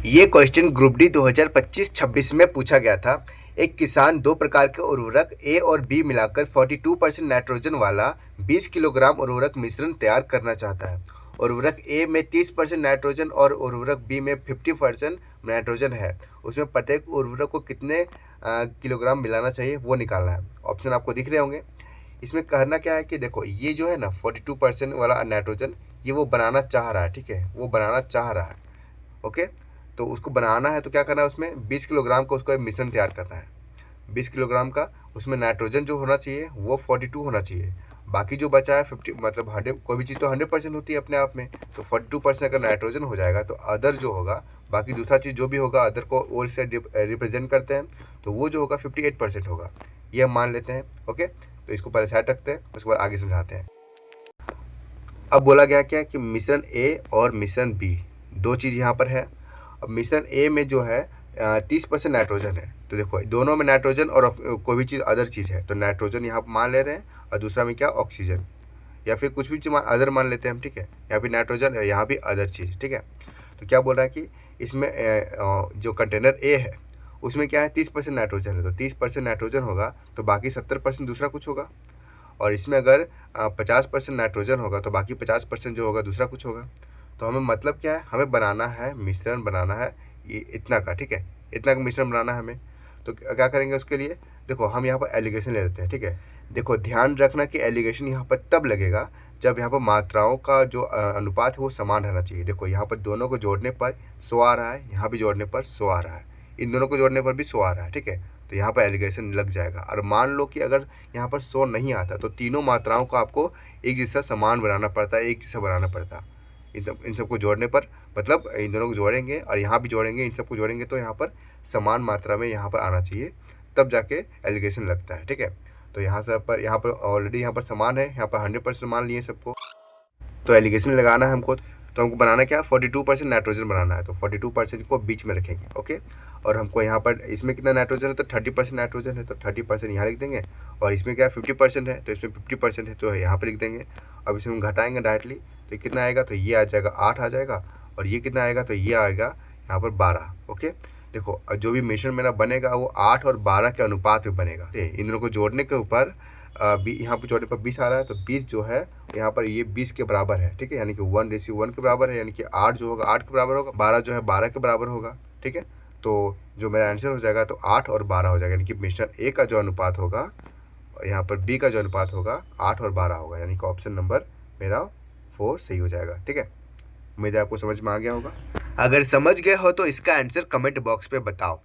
ये question group D 2025-26 में पूछा गया था। एक किसान दो प्रकार के उर्वरक ए और बी मिलाकर 42% नाइट्रोजन वाला 20 किलोग्राम उर्वरक मिश्रण तैयार करना चाहता है। उर्वरक ए में 30% नाइट्रोजन और उर्वरक बी में 50% नाइट्रोजन है। उसमें प्रत्येक उर्वरक को कितने किलोग्राम मिलाना चाहिए वो निकालना है। ऑप्शन आपको दिख रहे होंगे। इसमें कहना क्या है कि देखो, ये जो है ना 42% वाला नाइट्रोजन, ये वो बनाना चाह रहा है। ठीक है, वो बनाना चाह रहा है। ओके, तो उसको बनाना है तो क्या करना है, उसमें 20 किलोग्राम का उसको मिश्रण तैयार करना है। 20 किलोग्राम का उसमें नाइट्रोजन जो होना चाहिए वो 42 होना चाहिए। बाकी जो बचा है 50, मतलब 100, कोई भी चीज़ तो 100% होती है अपने आप में। तो 42% अगर नाइट्रोजन हो जाएगा तो अदर जो होगा, बाकी दूसरा चीज़ जो भी होगा, अदर को ओल से रिप्रेजेंट करते हैं, तो वो जो होगा 58% होगा। ये हम मान लेते हैं। ओके, तो इसको पहले साइड रखते हैं, उसके बाद आगे समझाते हैं। अब बोला गया क्या कि मिश्रण ए और मिश्रण बी, दो चीज़ यहाँ पर है। अब मिश्रण ए में जो है 30% नाइट्रोजन है। तो देखो, दोनों में नाइट्रोजन और कोई भी चीज़ अदर चीज़ है, तो नाइट्रोजन यहाँ पर मान ले रहे हैं, और दूसरा में क्या, ऑक्सीजन, या फिर कुछ भी चीज़ अदर मान लेते हैं हम। ठीक है, यहाँ भी नाइट्रोजन, यहाँ भी अदर चीज़। ठीक है, तो क्या बोल रहा है कि इसमें जो कंटेनर ए है उसमें क्या है, 30% नाइट्रोजन है। तो 30% नाइट्रोजन होगा तो बाकी 70% दूसरा कुछ होगा। और इसमें अगर 50% नाइट्रोजन होगा तो बाकी 50% जो होगा दूसरा कुछ होगा। तो हमें मतलब क्या है, हमें बनाना है, मिश्रण बनाना है ये इतना का। ठीक है, इतना का मिश्रण बनाना है हमें। तो क्या करेंगे उसके लिए, देखो हम यहाँ पर एलिगेशन ले लेते हैं। ठीक है, देखो ध्यान रखना कि एलिगेशन यहाँ पर तब लगेगा जब यहाँ पर मात्राओं का जो अनुपात है वो समान रहना चाहिए। देखो, यहाँ पर दोनों को जोड़ने पर 100 आ रहा है, यहाँ भी जोड़ने पर 100 आ रहा है, इन दोनों को जोड़ने पर भी 100 आ रहा है। ठीक है, तो यहाँ पर एलिगेशन लग जाएगा। और मान लो कि अगर यहाँ पर 100 नहीं आता तो तीनों मात्राओं को आपको एक जैसा समान बनाना पड़ता है, एक जैसा बनाना पड़ता है। इन सबको जोड़ने पर, मतलब इन दोनों को जोड़ेंगे और यहाँ भी जोड़ेंगे, इन सबको जोड़ेंगे तो यहाँ पर समान मात्रा में यहाँ पर आना चाहिए, तब जाके एलिगेशन लगता है। ठीक है, तो यहाँ पर ऑलरेडी यहाँ पर समान है, यहाँ पर 100% मान लिए सबको, तो एलिगेशन लगाना है हमको। तो हमको बनाना क्या है, 42% नाइट्रोजन बनाना है। तो 42% को बीच में रखेंगे। ओके, और हमको यहाँ पर इसमें कितना नाइट्रोजन है, तो 30% नाइट्रोजन है, तो 30% यहाँ लिख देंगे। और इसमें क्या है, 50% है, तो इसमें 50% है, तो यहाँ पर लिख देंगे। अब इसमें हम घटाएंगे डायरेक्टली, तो कितना आएगा, तो ये आ जाएगा 8 आ जाएगा। और ये कितना आएगा, तो ये आएगा यहाँ पर 12। ओके, देखो जो भी मिश्रण मेरा बनेगा वो 8 और 12 के अनुपात में बनेगा। इन दोनों को जोड़ने के ऊपर यहाँ पर जोड़ने पर 20 आ रहा है, तो 20 जो है यहाँ पर ये 20 के बराबर है। ठीक है, यानी कि 1:1 के बराबर है, यानी कि 8 जो होगा 8 के बराबर होगा, 12 जो है 12 के बराबर होगा। ठीक है, तो जो मेरा आंसर हो जाएगा तो 8 और 12 हो जाएगा, यानी कि मिश्रण ए का जो अनुपात होगा और यहाँ पर बी का जो अनुपात होगा 8 और 12 होगा, यानी कि ऑप्शन नंबर मेरा 4 सही हो जाएगा। ठीक है, उम्मीद है आपको समझ में आ गया होगा। अगर समझ गए हो तो इसका आंसर कमेंट बॉक्स पे बताओ।